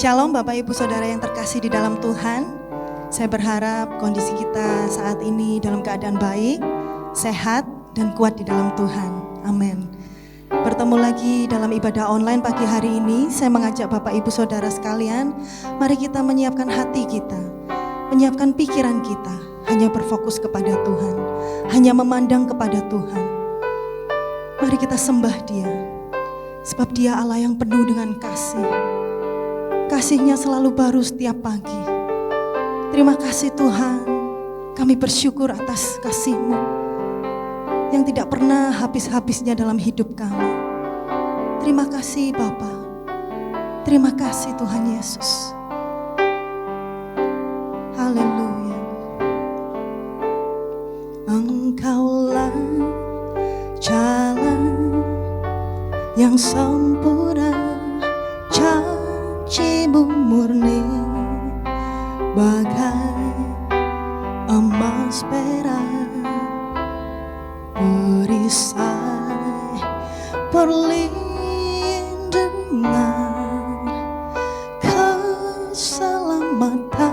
Shalom Bapak Ibu Saudara yang terkasih di dalam Tuhan. Saya berharap kondisi kita saat ini dalam keadaan baik, sehat, dan kuat di dalam Tuhan. Amin. Bertemu lagi dalam ibadah online pagi hari ini. Saya mengajak Bapak Ibu Saudara sekalian, mari kita menyiapkan hati kita, menyiapkan pikiran kita, hanya berfokus kepada Tuhan, hanya memandang kepada Tuhan. Mari kita sembah Dia, sebab Dia Allah yang penuh dengan kasih. Kasih-Nya selalu baru setiap pagi. Terima kasih Tuhan, kami bersyukur atas kasih-Mu yang tidak pernah habis-habisnya dalam hidup kami. Terima kasih Bapa, terima kasih Tuhan Yesus. Haleluya. Engkaulah jalan yang sempurna, janji-Mu murni bagai emas perak, perisai perlindungan keselamatan.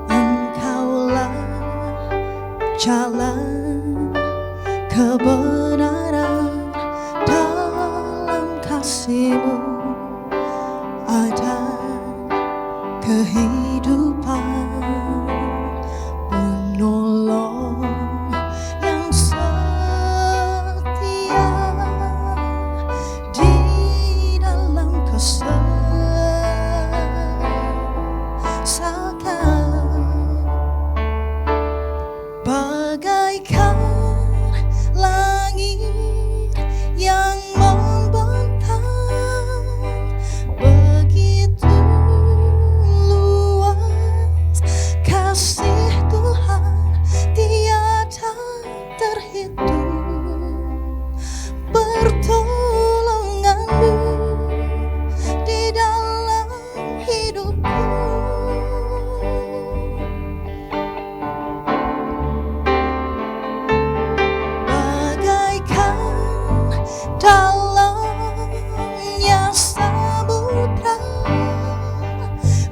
Engkaulah jalan kebenaran, dalam kasih-Mu ada kehidupan, penolong yang setia di dalam kesesakan, bagaikan langit yang membentang, begitu luas kasih Tuhan, tiada terhitung. Pertolongan-Mu di dalam hidupku, dalamnya samudra,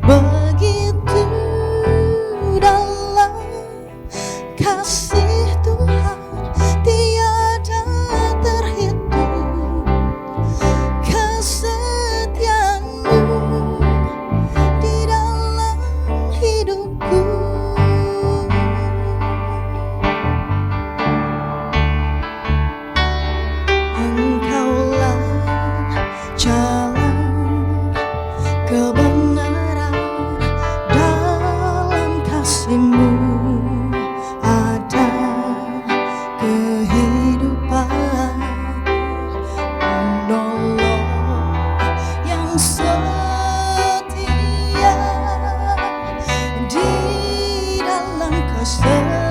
begitu dalam kasih Tuhan, tiada terhitung. Kesetiaan-Mu di dalam hidupku, Engkaulah jalan kebenaran, dalam kasih-Mu ada kehidupan, penolong yang setia di dalam kesesakan.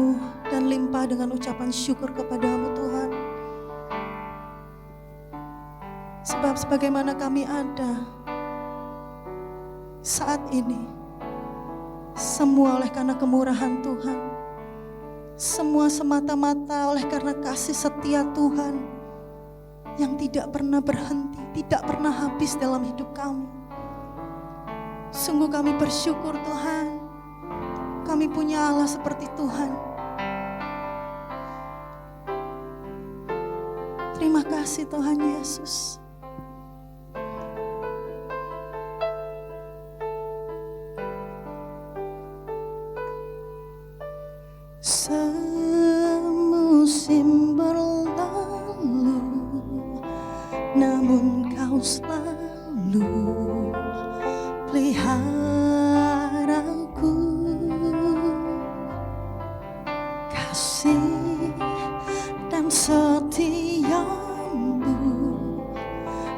penuh dan limpah dengan ucapan syukur kepadamu Tuhan. Sebab sebagaimana kami ada saat ini, semua oleh karena kemurahan Tuhan. Semua semata-mata oleh karena kasih setia Tuhan yang tidak pernah berhenti, tidak pernah habis dalam hidup kami. Sungguh kami bersyukur Tuhan, kami punya Allah seperti Tuhan. Terima kasih Tuhan Yesus. Semusim berlalu, namun kau selalu peliharaku. Kasih dan setiamu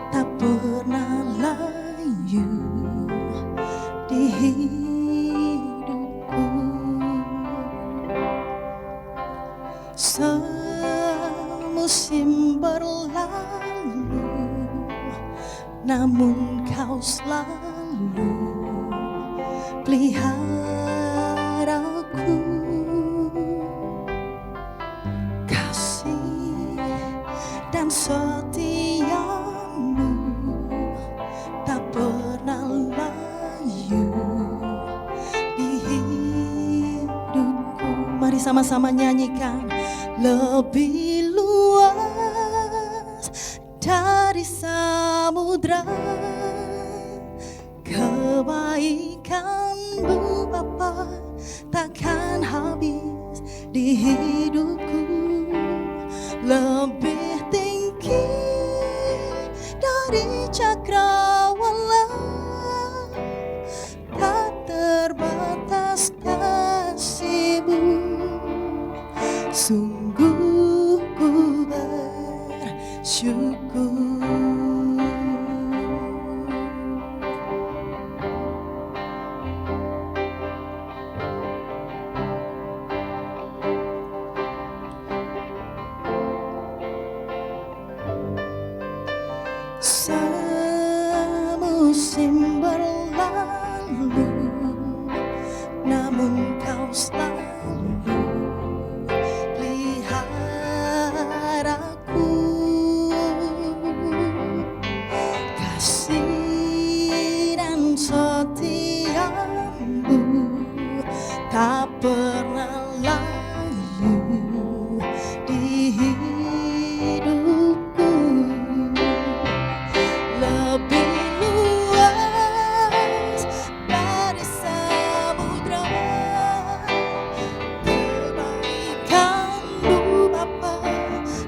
tak pernah layu di hidupku. Semusim berlalu, namun kau selalu peliharaku. Kasih dan setiamu tak pernah layu di hidupku. Mari sama-sama nyanyikan. Lebih luas dari samudra kebaikan-Mu Bapa, takkan habis di hidupku. Lebih tinggi dari cakrawala, tak terbatas kasih-Mu. Sungguh ku bersyukur. Semusim berlalu, namun kau selalu peliharaku. Kasih dan setiamu tak pernah layu di hidupku. Lebih luas dari samudra kebaikan-Mu Bapa,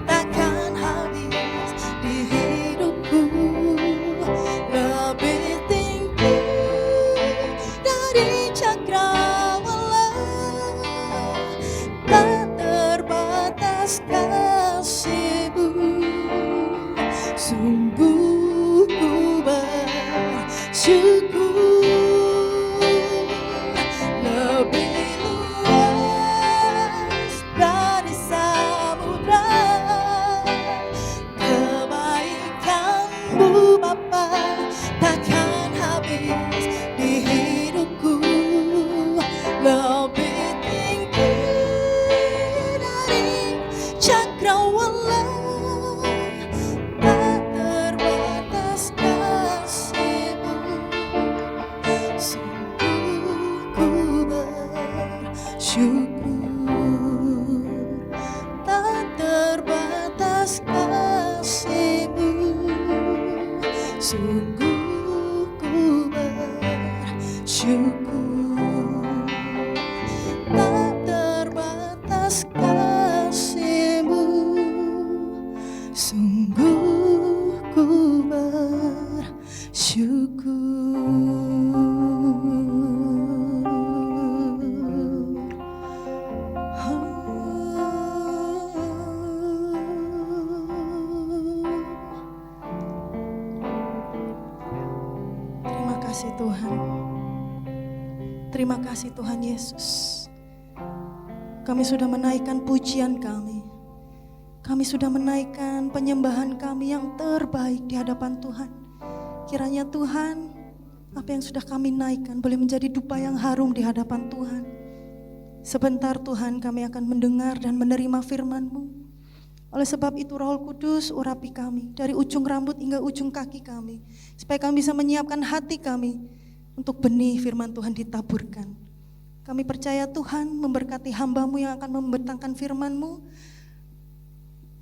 takkan habis di hidupku. Lebih tinggi dari cakrawala, tak terbatas kasih-Mu. Sungguh ku bersyukur. Lebih luas dari samudra kebaikan-Mu Bapa, takkan habis di hidupku. Lebih tinggi dari cakrawala, tak terbatas kasih-Mu. Sungguh ku bersyukur. Tak terbatas kasih-Mu. Sungguh ku bersyukur. Tak terbatas kasih-Mu. Sungguh ku Terima kasih Tuhan. Terima kasih Tuhan Yesus. Kami sudah menaikkan pujian kami. Kami sudah menaikkan penyembahan kami yang terbaik di hadapan Tuhan. Kiranya Tuhan, apa yang sudah kami naikkan boleh menjadi dupa yang harum di hadapan Tuhan. Sebentar Tuhan, kami akan mendengar dan menerima firman-Mu. Oleh sebab itu Roh Kudus urapi kami dari ujung rambut hingga ujung kaki kami, supaya kami bisa menyiapkan hati kami untuk benih firman Tuhan ditaburkan. Kami percaya Tuhan memberkati hamba-Mu yang akan membentangkan firman-Mu,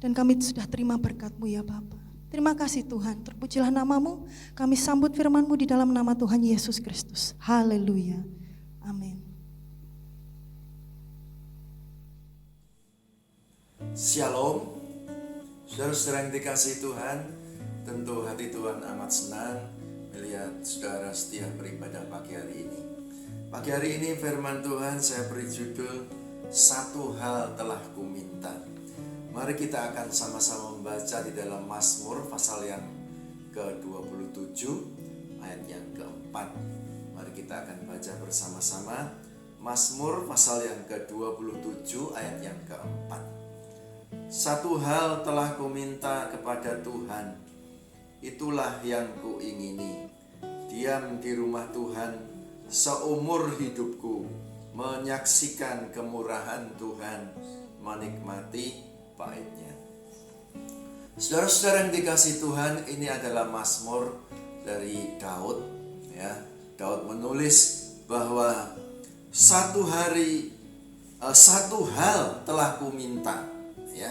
dan kami sudah terima berkat-Mu ya Bapa. Terima kasih Tuhan, terpujilah nama-Mu. Kami sambut firman-Mu di dalam nama Tuhan Yesus Kristus. Haleluya. Amin. Shalom, saudara-saudara yang dikasihi Tuhan. Tentu hati Tuhan amat senang melihat saudara setia beribadah pagi hari ini. Pagi hari ini firman Tuhan saya beri judul Satu Hal Telah Kuminta. Mari kita akan sama-sama membaca di dalam Mazmur pasal yang ke-27 ayat yang ke-4. Mari kita akan baca bersama-sama Mazmur pasal yang ke-27 ayat yang ke-4. Satu hal telah kuminta kepada Tuhan, itulah yang kuingini, diam di rumah Tuhan seumur hidupku, menyaksikan kemurahan Tuhan, menikmati baiknya. Saudara-saudara yang dikasihi Tuhan, ini adalah Mazmur dari Daud. Ya, Daud menulis bahwa satu hal telah kuminta. Ya,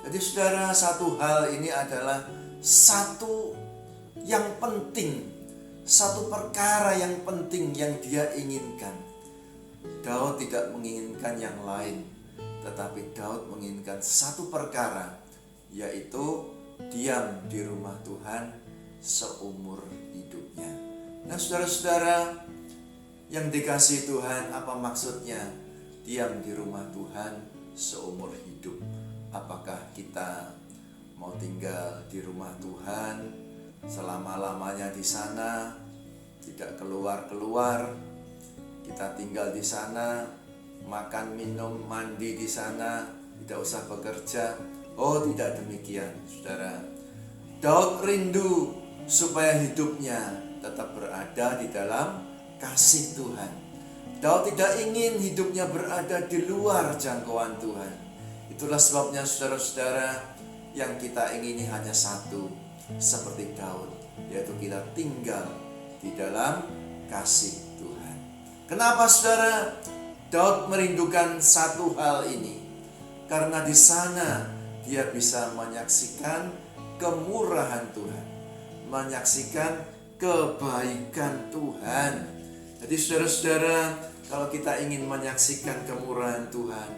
jadi saudara, satu hal ini adalah satu yang penting, satu perkara yang penting yang dia inginkan. Daud tidak menginginkan yang lain, tetapi Daud menginginkan satu perkara, yaitu diam di rumah Tuhan seumur hidupnya. Nah saudara-saudara yang dikasihi Tuhan, apa maksudnya diam di rumah Tuhan seumur hidup? Apakah kita mau tinggal di rumah Tuhan selama-lamanya di sana, tidak keluar-keluar, kita tinggal di sana, makan, minum, mandi di sana, tidak usah bekerja? Oh, tidak demikian, saudara. Daud rindu supaya hidupnya tetap berada di dalam kasih Tuhan. Daud tidak ingin hidupnya berada di luar jangkauan Tuhan. Itulah sebabnya saudara-saudara, yang kita ingini hanya satu, seperti Daud, yaitu kita tinggal di dalam kasih Tuhan. Kenapa saudara Daud merindukan satu hal ini? Karena di sana dia bisa menyaksikan kemurahan Tuhan, menyaksikan kebaikan Tuhan. Jadi saudara-saudara, kalau kita ingin menyaksikan kemurahan Tuhan,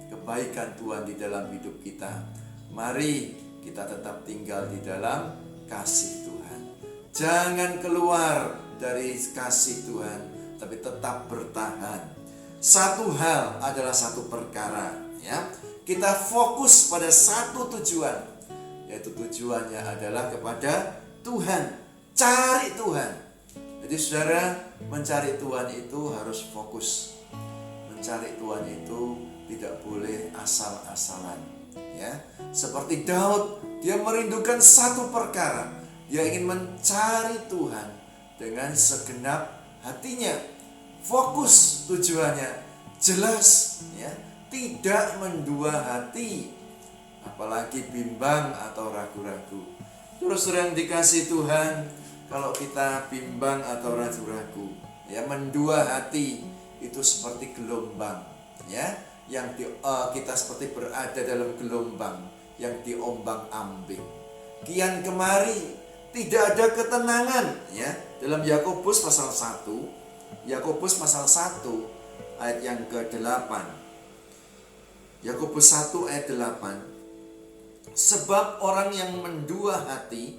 kebaikan Tuhan di dalam hidup kita, mari kita tetap tinggal di dalam kasih Tuhan. Jangan keluar dari kasih Tuhan, tapi tetap bertahan. Satu hal adalah satu perkara, ya. Kita fokus pada satu tujuan, yaitu tujuannya adalah kepada Tuhan. Cari Tuhan. Jadi saudara, mencari Tuhan itu harus fokus. Mencari Tuhan itu tidak boleh asal-asalan, ya. Seperti Daud, dia merindukan satu perkara. Dia ingin mencari Tuhan dengan segenap hatinya. Fokus tujuannya jelas, ya, tidak mendua hati, apalagi bimbang atau ragu-ragu. Terus yang dikasih Tuhan, kalau kita bimbang atau ragu-ragu, ya, mendua hati, itu seperti gelombang, ya, yang kita seperti berada dalam gelombang yang diombang-ambing, kian kemari, tidak ada ketenangan, ya. Dalam Yakobus pasal 1 ayat yang ke-8. Yakobus 1 ayat 8. Sebab orang yang mendua hati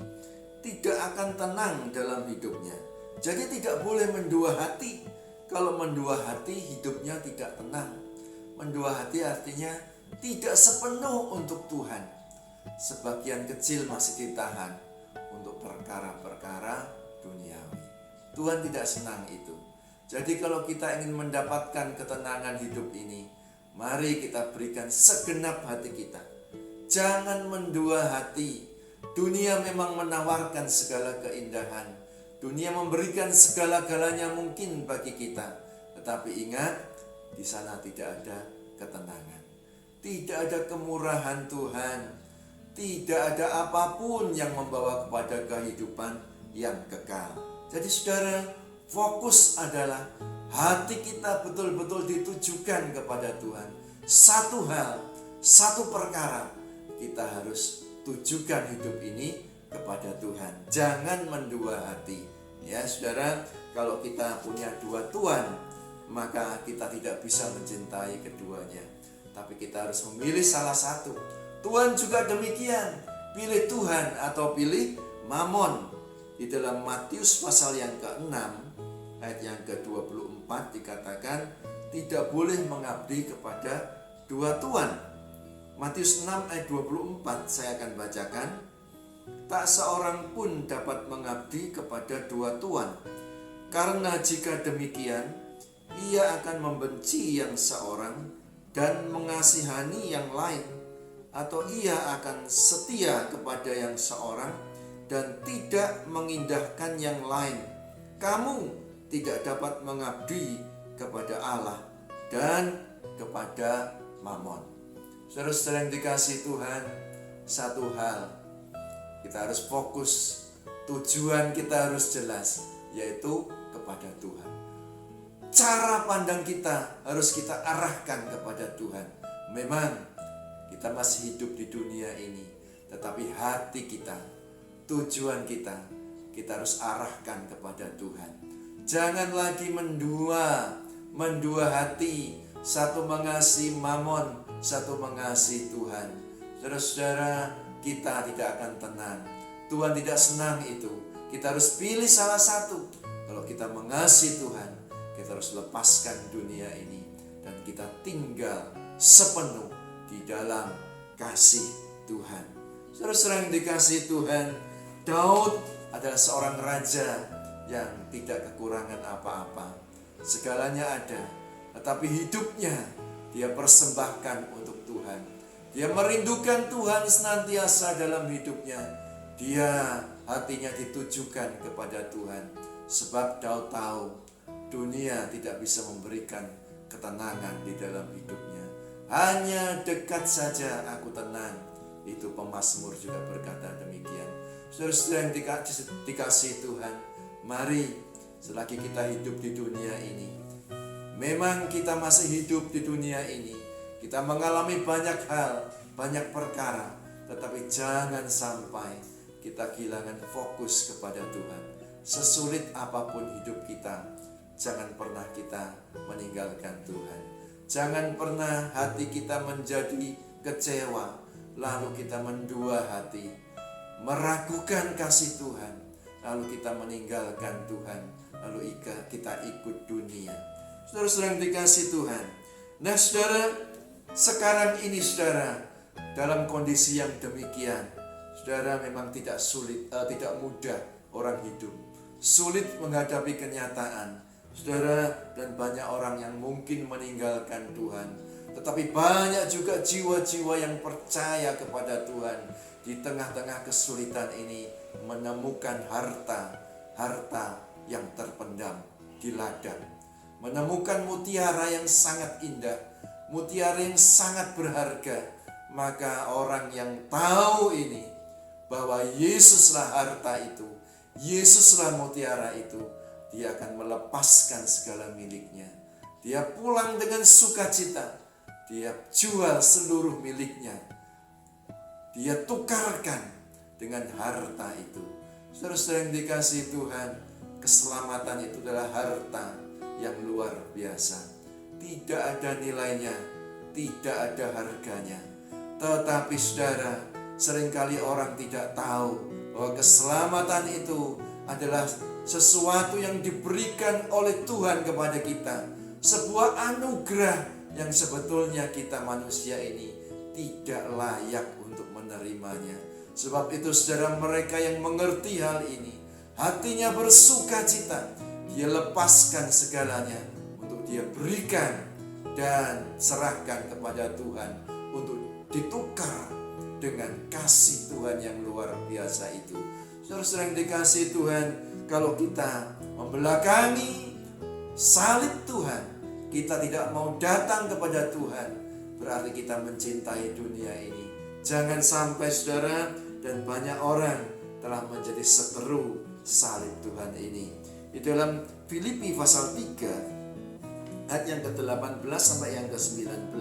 tidak akan tenang dalam hidupnya. Jadi tidak boleh mendua hati. Kalau mendua hati, hidupnya tidak tenang. Mendua hati artinya tidak sepenuh untuk Tuhan. Sebagian kecil masih ditahan untuk perkara-perkara duniawi. Tuhan tidak senang itu. Jadi kalau kita ingin mendapatkan ketenangan hidup ini, Mari kita berikan segenap hati kita. Jangan mendua hati. Dunia memang menawarkan segala keindahan. Dunia memberikan segala-galanya mungkin bagi kita. Tetapi ingat, di sana tidak ada ketenangan. Tidak ada kemurahan Tuhan. Tidak ada apapun yang membawa kepada kehidupan yang kekal. Jadi saudara, fokus adalah hati kita betul-betul ditujukan kepada Tuhan. Satu hal, satu perkara, kita harus tujukan hidup ini kepada Tuhan. Jangan mendua hati. Ya saudara, kalau kita punya dua Tuhan, maka kita tidak bisa mencintai keduanya. Tapi kita harus memilih salah satu. Tuhan juga demikian. Pilih Tuhan atau pilih Mamon. Di dalam Matius pasal yang ke-6 ayat yang ke-24 dikatakan tidak boleh mengabdi kepada dua tuan. Matius 6 ayat 24 saya akan bacakan. Tak seorang pun dapat mengabdi kepada dua tuan. Karena jika demikian, ia akan membenci yang seorang dan mengasihani yang lain, atau ia akan setia kepada yang seorang dan tidak mengindahkan yang lain. Kamu tidak dapat mengabdi kepada Allah dan kepada Mamon. Saudara-saudara yang dikasihi Tuhan, satu hal, kita harus fokus, tujuan kita harus jelas, yaitu kepada Tuhan. Cara pandang kita harus kita arahkan kepada Tuhan. Memang kita masih hidup di dunia ini, tetapi hati kita, tujuan kita harus arahkan kepada Tuhan. Jangan lagi mendua hati, satu mengasihi Mamon, satu mengasihi Tuhan. Saudara-saudara, kita tidak akan tenang. Tuhan tidak senang itu. Kita harus pilih salah satu. Kalau kita mengasihi Tuhan, kita harus lepaskan dunia ini dan kita tinggal sepenuh di dalam kasih Tuhan. Saudara-saudara yang dikasihi Tuhan, Daud adalah seorang raja yang tidak kekurangan apa-apa. Segalanya ada, tetapi hidupnya dia persembahkan untuk Tuhan. Dia merindukan Tuhan senantiasa dalam hidupnya. Dia hatinya ditujukan kepada Tuhan. Sebab Daud tahu dunia tidak bisa memberikan ketenangan di dalam hidupnya. Hanya dekat saja aku tenang. Itu pemazmur juga berkata demikian. Saudara-saudara yang dikasihi Tuhan, mari selagi kita hidup di dunia ini, memang kita masih hidup di dunia ini, kita mengalami banyak hal, banyak perkara, tetapi jangan sampai kita kehilangan fokus kepada Tuhan. Sesulit apapun hidup kita, jangan pernah kita meninggalkan Tuhan. Jangan pernah hati kita menjadi kecewa, lalu kita mendua hati, meragukan kasih Tuhan, lalu kita meninggalkan Tuhan, lalu kita ikut dunia. Saudara-saudara yang dikasihi Tuhan, nah saudara, sekarang ini saudara, dalam kondisi yang demikian, saudara memang tidak mudah orang hidup, sulit menghadapi kenyataan, saudara, dan banyak orang yang mungkin meninggalkan Tuhan. Tetapi banyak juga jiwa-jiwa yang percaya kepada Tuhan di tengah-tengah kesulitan ini menemukan harta yang terpendam di ladang, menemukan mutiara yang sangat indah, mutiara yang sangat berharga. Maka orang yang tahu ini bahwa Yesuslah harta itu, Yesuslah mutiara itu, dia akan melepaskan segala miliknya. Dia pulang dengan sukacita. Dia jual seluruh miliknya. Dia tukarkan dengan harta itu. Saudara-saudara yang dikasihi Tuhan, keselamatan itu adalah harta yang luar biasa. Tidak ada nilainya, tidak ada harganya. Tetapi saudara, seringkali orang tidak tahu bahwa keselamatan itu adalah sesuatu yang diberikan oleh Tuhan kepada kita. Sebuah anugerah yang sebetulnya kita manusia ini tidak layak untuk menerimanya. Sebab itu saudara, mereka yang mengerti hal ini, hatinya bersuka cita. Dia lepaskan segalanya untuk dia berikan dan serahkan kepada Tuhan untuk ditukar dengan kasih Tuhan yang luar biasa itu. Saudara yang dikasihi Tuhan, kalau kita membelakangi salib Tuhan, kita tidak mau datang kepada Tuhan, berarti kita mencintai dunia ini. Jangan sampai saudara dan banyak orang telah menjadi seteru salib Tuhan ini. Di dalam Filipi pasal 3 ayat yang ke-18 sampai yang ke-19.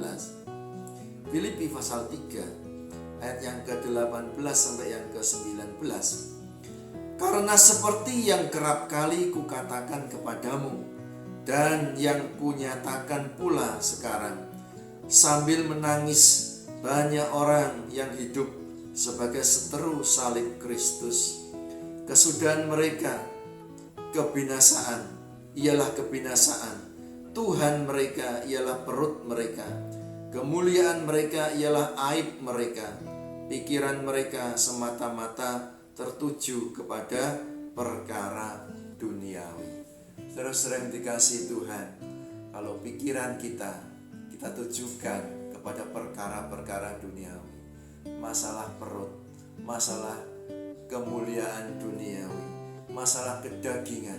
Filipi pasal 3 ayat yang ke-18 sampai yang ke-19. Karena seperti yang kerap kali kukatakan kepadamu dan yang kunyatakan pula sekarang, sambil menangis banyak orang yang hidup sebagai seteru salib Kristus. Kesudahan mereka kebinasaan ialah kebinasaan. Tuhan mereka ialah perut mereka. Kemuliaan mereka ialah aib mereka. Pikiran mereka semata-mata tertuju kepada perkara duniawi. Saudara-saudara yang dikasihi Tuhan, kalau pikiran kita tujukan kepada perkara-perkara duniawi, masalah perut, masalah kemuliaan duniawi, masalah kedagingan,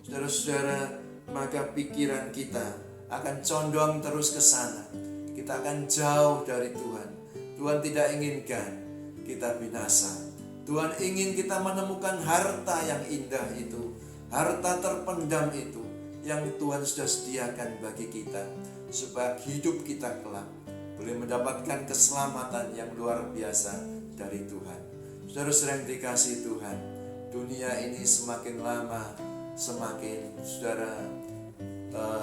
saudara-saudara, maka pikiran kita akan condong terus ke sana. Kita akan jauh dari Tuhan. Tuhan tidak inginkan kita binasa. Tuhan ingin kita menemukan harta yang indah itu, harta terpendam itu yang Tuhan sudah sediakan bagi kita, supaya hidup kita kelak boleh mendapatkan keselamatan yang luar biasa dari Tuhan. Saudara-saudara yang dikasihi Tuhan, dunia ini semakin lama semakin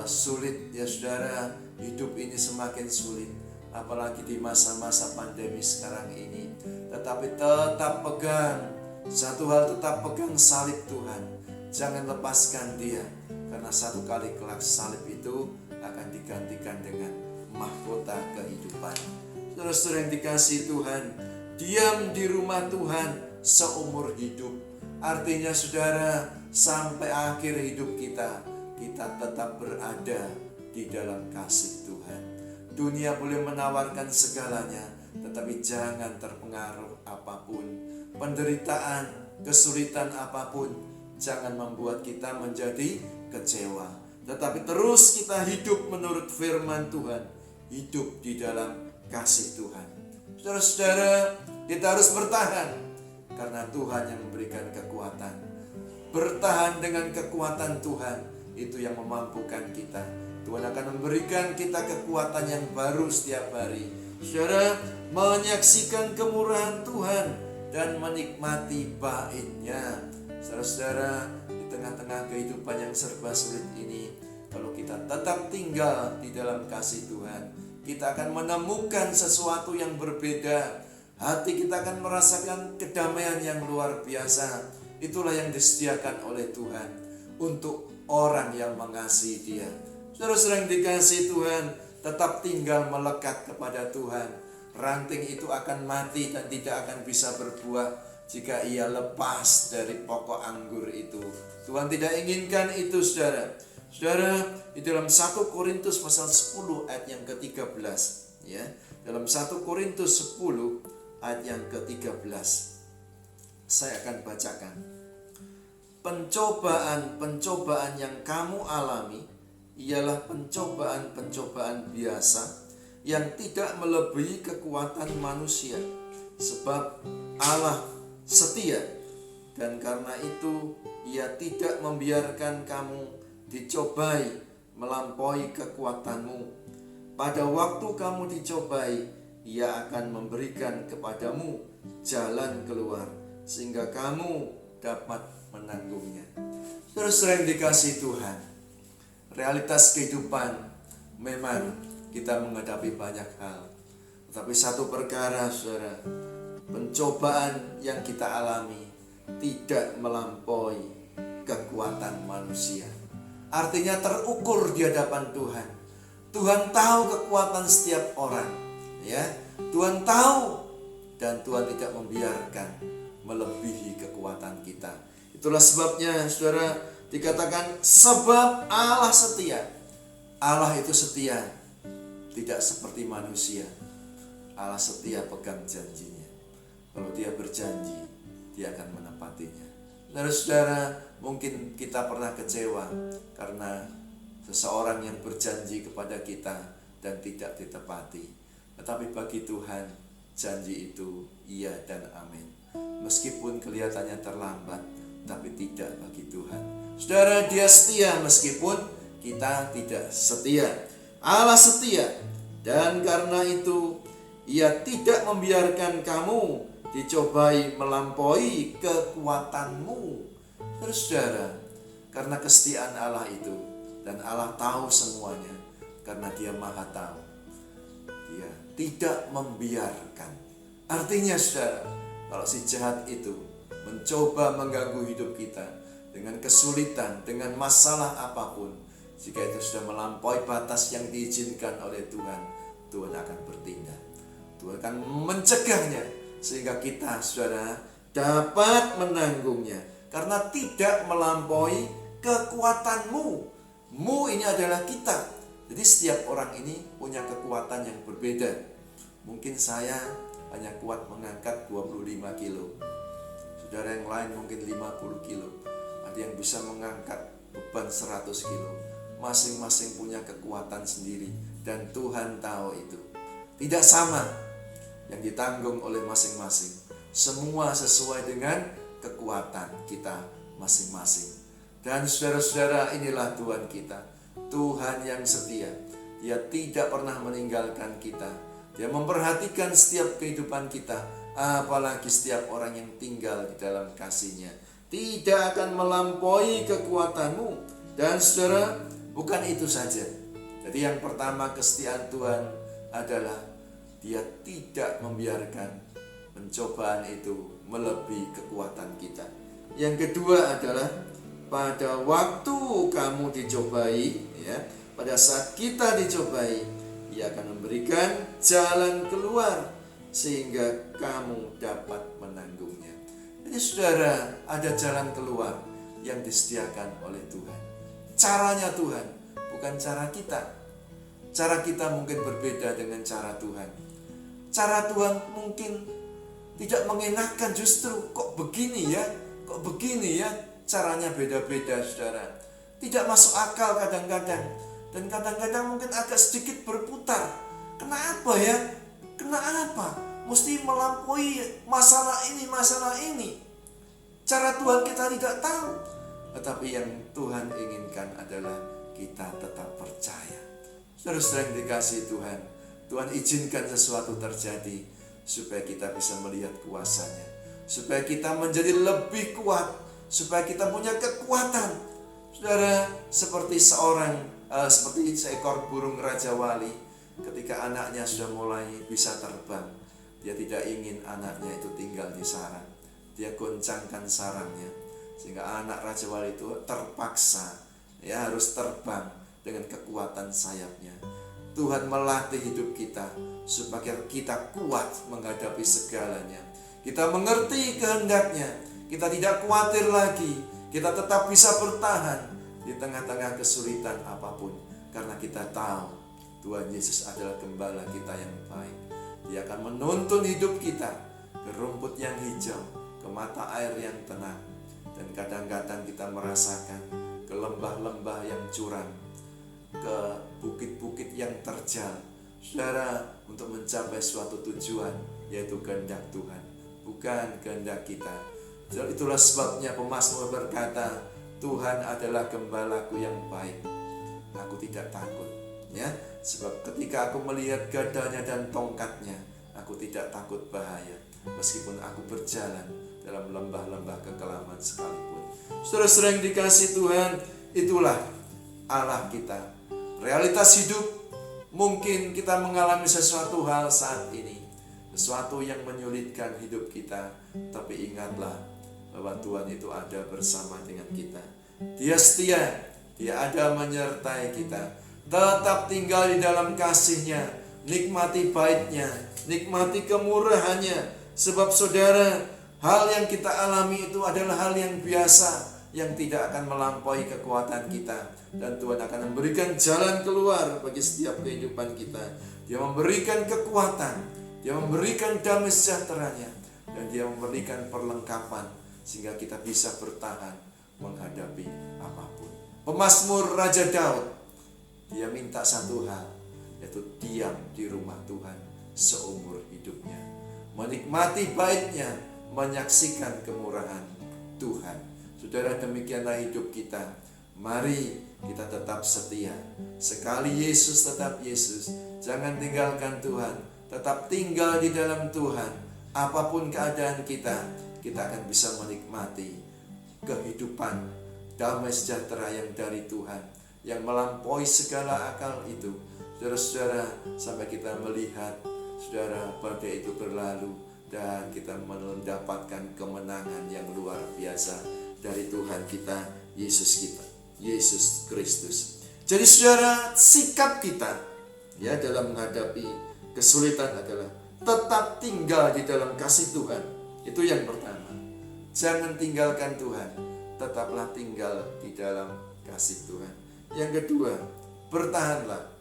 sulit ya saudara. Hidup ini semakin sulit, apalagi di masa-masa pandemi sekarang ini. Tetapi tetap pegang satu hal, tetap pegang salib Tuhan. Jangan lepaskan dia, karena satu kali kelak salib itu akan digantikan dengan mahkota kehidupan. Saudara-saudara yang dikasihi Tuhan, diam di rumah Tuhan seumur hidup. Artinya saudara, sampai akhir hidup kita tetap berada di dalam kasih Tuhan. Dunia boleh menawarkan segalanya, tetapi jangan terpengaruh apapun. Penderitaan, kesulitan apapun, jangan membuat kita menjadi kecewa. Tetapi terus kita hidup menurut firman Tuhan, hidup di dalam kasih Tuhan. Saudara-saudara, kita harus bertahan, karena Tuhan yang memberikan kekuatan. Bertahan dengan kekuatan Tuhan, itu yang memampukan kita. Tuhan akan memberikan kita kekuatan yang baru setiap hari. Saudara, menyaksikan kemurahan Tuhan dan menikmati bait-Nya. Saudara-saudara, di tengah-tengah kehidupan yang serba sulit ini, kalau kita tetap tinggal di dalam kasih Tuhan, kita akan menemukan sesuatu yang berbeda. Hati kita akan merasakan kedamaian yang luar biasa. Itulah yang disediakan oleh Tuhan untuk orang yang mengasihi Dia. Saudara-saudara yang dikasihi Tuhan, tetap tinggal melekat kepada Tuhan. Ranting itu akan mati dan tidak akan bisa berbuah jika ia lepas dari pokok anggur itu. Tuhan tidak inginkan itu, saudara. Saudara, di dalam 1 Korintus pasal 10 ayat yang ke-13, ya. Dalam 1 Korintus 10 ayat yang ke-13. Saya akan bacakan. Pencobaan-pencobaan yang kamu alami ialah pencobaan-pencobaan biasa yang tidak melebihi kekuatan manusia, sebab Allah setia, dan karena itu Ia tidak membiarkan kamu dicobai melampaui kekuatanmu. Pada waktu kamu dicobai, Ia akan memberikan kepadamu jalan keluar, sehingga kamu dapat menanggungnya. Terus yang dikasihi Tuhan, realitas kehidupan memang kita menghadapi banyak hal. Tetapi satu perkara, saudara, pencobaan yang kita alami tidak melampaui kekuatan manusia. Artinya terukur di hadapan Tuhan. Tuhan tahu kekuatan setiap orang, ya. Tuhan tahu, dan Tuhan tidak membiarkan melebihi kekuatan kita. Itulah sebabnya, saudara, dikatakan sebab Allah setia. Allah itu setia. tidak seperti manusia. Allah setia pegang janjinya. Kalau dia berjanji, dia akan menepatinya. Saudara-saudara, mungkin kita pernah kecewa karena seseorang yang berjanji kepada kita dan tidak ditepati. Tetapi bagi Tuhan, janji itu iya dan amin. Meskipun kelihatannya terlambat, tapi tidak bagi Tuhan. Saudara, dia setia meskipun kita tidak setia. Allah setia, dan karena itu Ia tidak membiarkan kamu dicobai melampaui kekuatanmu. Saudara, karena kesetiaan Allah itu, dan Allah tahu semuanya, karena Dia Maha Tahu, Dia tidak membiarkan. Artinya saudara, kalau si jahat itu mencoba mengganggu hidup kita dengan kesulitan, dengan masalah apapun, jika itu sudah melampaui batas yang diizinkan oleh Tuhan, Tuhan akan bertindak. Tuhan akan mencegahnya sehingga kita, saudara, dapat menanggungnya karena tidak melampaui kekuatanmu. Mu ini adalah kita. Jadi setiap orang ini punya kekuatan yang berbeda. Mungkin saya hanya kuat mengangkat 25 kilo. Saudara yang lain mungkin 50 kilo. Ada yang bisa mengangkat beban 100 kilo. Masing-masing punya kekuatan sendiri. Dan Tuhan tahu itu. Tidak sama yang ditanggung oleh masing-masing. Semua sesuai dengan kekuatan kita masing-masing. Dan saudara-saudara, inilah Tuhan kita. Tuhan yang setia. Dia tidak pernah meninggalkan kita. Dia memperhatikan setiap kehidupan kita. Apalagi setiap orang yang tinggal di dalam kasih-Nya. Tidak akan melampaui kekuatanmu. Dan saudara, bukan itu saja. Jadi yang pertama, kesetiaan Tuhan adalah Dia tidak membiarkan pencobaan itu melebihi kekuatan kita. Yang kedua adalah pada waktu kamu dicobai, ya, pada saat kita dicobai, Ia akan memberikan jalan keluar sehingga kamu dapat menanggungnya. Jadi saudara, ada jalan keluar yang disediakan oleh Tuhan. Caranya Tuhan, bukan cara kita. Cara kita mungkin berbeda dengan cara Tuhan. Cara Tuhan mungkin tidak mengenakan, justru kok begini ya, caranya beda-beda saudara. Tidak masuk akal kadang-kadang. Dan kadang-kadang mungkin agak sedikit berputar. Kenapa ya? Kenapa? Mesti melampaui masalah ini. Cara Tuhan kita tidak tahu. Tetapi yang Tuhan inginkan adalah kita tetap percaya. Saudara-saudara yang dikasihi Tuhan, Tuhan izinkan sesuatu terjadi supaya kita bisa melihat kuasa-Nya, supaya kita menjadi lebih kuat, supaya kita punya kekuatan. Saudara, seperti seekor burung Raja Wali, ketika anaknya sudah mulai bisa terbang, dia tidak ingin anaknya itu tinggal di sarang. Dia goncangkan sarangnya sehingga anak Raja Wali itu terpaksa harus terbang dengan kekuatan sayapnya. Tuhan melatih hidup kita supaya kita kuat menghadapi segalanya. Kita mengerti kehendak-Nya. Kita tidak khawatir lagi. Kita tetap bisa bertahan di tengah-tengah kesulitan apapun. Karena kita tahu Tuhan Yesus adalah gembala kita yang baik. Dia akan menuntun hidup kita ke rumput yang hijau, ke mata air yang tenang. Dan kadang-kadang kita merasakan ke lembah-lembah yang curam, ke bukit-bukit yang terjal. Saudara, untuk mencapai suatu tujuan, yaitu kehendak Tuhan, bukan kehendak kita. Itulah sebabnya pemazmur berkata, Tuhan adalah gembalaku yang baik, aku tidak takut. Ya, sebab ketika aku melihat gadanya dan tongkatnya, aku tidak takut bahaya, meskipun aku berjalan dalam lembah-lembah kekelaman sekalipun. Saudara-saudara yang dikasihi Tuhan, itulah Allah kita. Realitas hidup, mungkin kita mengalami sesuatu hal saat ini, sesuatu yang menyulitkan hidup kita, tapi ingatlah bahwa Tuhan itu ada bersama dengan kita. Dia setia, Dia ada menyertai kita. Tetap tinggal di dalam kasih-Nya, nikmati bait-Nya, nikmati kemurahan-Nya. Sebab saudara, hal yang kita alami itu adalah hal yang biasa, yang tidak akan melampaui kekuatan kita. Dan Tuhan akan memberikan jalan keluar bagi setiap kehidupan kita. Dia memberikan kekuatan, Dia memberikan damai sejahteranya, dan Dia memberikan perlengkapan sehingga kita bisa bertahan menghadapi apapun. Pemazmur Raja Daud, dia minta satu hal, yaitu diam di rumah Tuhan seumur hidupnya, menikmati baitnya, menyaksikan kemurahan Tuhan. Saudara, demikianlah hidup kita. Mari kita tetap setia. Sekali Yesus tetap Yesus, jangan tinggalkan Tuhan. Tetap tinggal di dalam Tuhan. Apapun keadaan kita akan bisa menikmati kehidupan damai sejahtera yang dari Tuhan, yang melampaui segala akal itu. Saudara-saudara, sampai kita melihat, saudara, badai itu berlalu dan kita mendapatkan kemenangan yang luar biasa dari Tuhan kita, Yesus Kristus. Jadi saudara, sikap kita ya dalam menghadapi kesulitan adalah tetap tinggal di dalam kasih Tuhan. Itu yang pertama. Jangan tinggalkan Tuhan, tetaplah tinggal di dalam kasih Tuhan. Yang kedua, bertahanlah,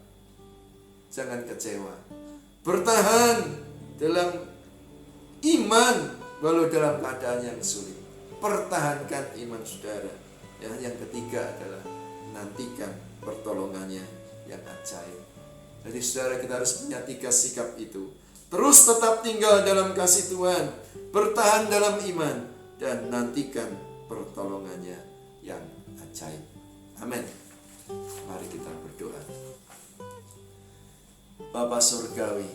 jangan kecewa. Bertahan dalam iman walau dalam keadaan yang sulit. Pertahankan iman saudara. Ya, yang ketiga adalah nantikan pertolongannya yang ajaib. Jadi saudara, kita harus punya 3 sikap itu. Terus tetap tinggal dalam kasih Tuhan, bertahan dalam iman, dan nantikan pertolongannya yang ajaib. Amin. Mari kita berdoa. Bapa Surgawi,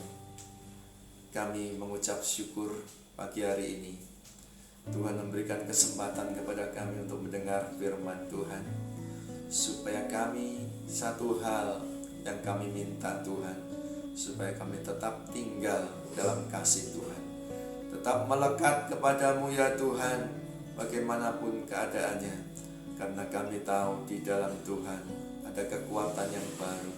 kami mengucap syukur pagi hari ini. Tuhan memberikan kesempatan kepada kami untuk mendengar firman Tuhan, supaya kami, satu hal yang kami minta Tuhan, supaya kami tetap tinggal dalam kasih Tuhan, tetap melekat kepadamu ya Tuhan, bagaimanapun keadaannya, karena kami tahu di dalam Tuhan ada kekuatan yang baru.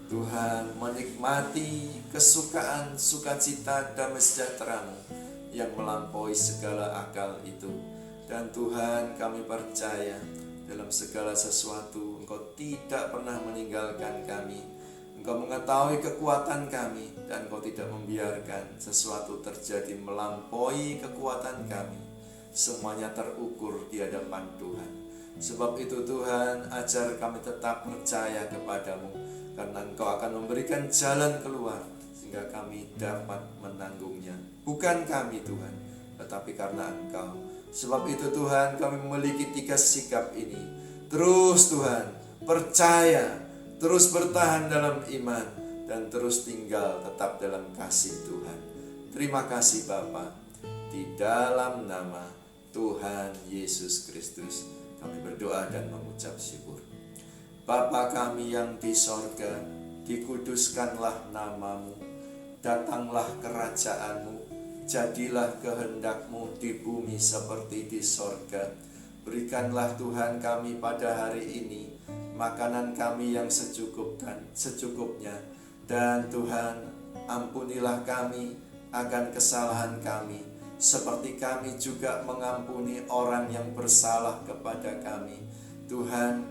Tuhan, menikmati kesukaan, sukacita, damai sejahtera-Mu yang melampaui segala akal itu. Dan Tuhan, kami percaya dalam segala sesuatu Engkau tidak pernah meninggalkan kami. Engkau mengetahui kekuatan kami, dan Engkau tidak membiarkan sesuatu terjadi melampaui kekuatan kami. Semuanya terukur di hadapan Tuhan. Sebab itu Tuhan, ajar kami tetap percaya kepadamu, karena Engkau akan memberikan jalan keluar sehingga kami dapat menanggungnya. Bukan kami Tuhan, tetapi karena Engkau. Sebab itu Tuhan, kami memiliki 3 sikap ini. Terus Tuhan, percaya, terus bertahan dalam iman, dan terus tinggal tetap dalam kasih Tuhan. Terima kasih Bapa. Di dalam nama Tuhan Yesus Kristus kami berdoa dan mengucap syukur. Bapa kami yang di sorga, dikuduskanlah namamu, datanglah kerajaan-Mu, jadilah kehendak-Mu di bumi seperti di sorga. Berikanlah Tuhan kami pada hari ini makanan kami yang secukupnya, dan Tuhan, ampunilah kami akan kesalahan kami, seperti kami juga mengampuni orang yang bersalah kepada kami. Tuhan,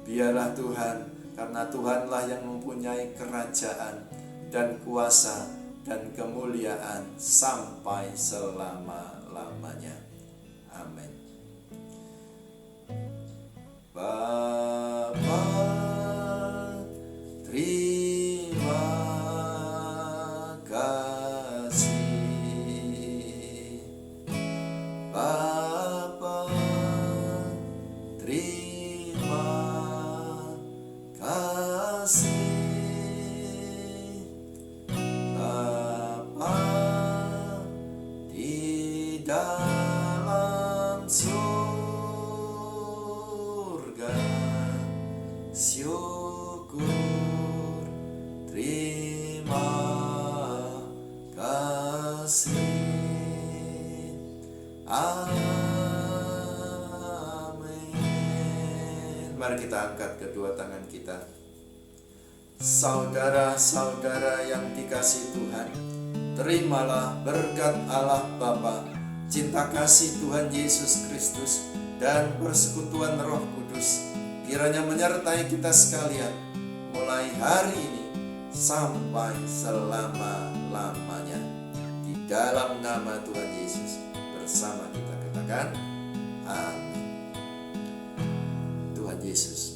biarlah Tuhan, karena Tuhanlah yang mempunyai kerajaan dan kuasa dan kemuliaan sampai selama-lamanya. Amin. Bapa, terima kasih. Bapa, terima kasih. Bapa di dalam surga, syukur, terima kasih. Amin. Mari kita angkat kedua tangan kita. Saudara-saudara yang dikasihi Tuhan, terimalah berkat Allah Bapa, cinta kasih Tuhan Yesus Kristus, dan persekutuan Roh Kudus kiranya menyertai kita sekalian mulai hari ini sampai selama-lamanya. Di dalam nama Tuhan Yesus bersama kita katakan amin. Tuhan Yesus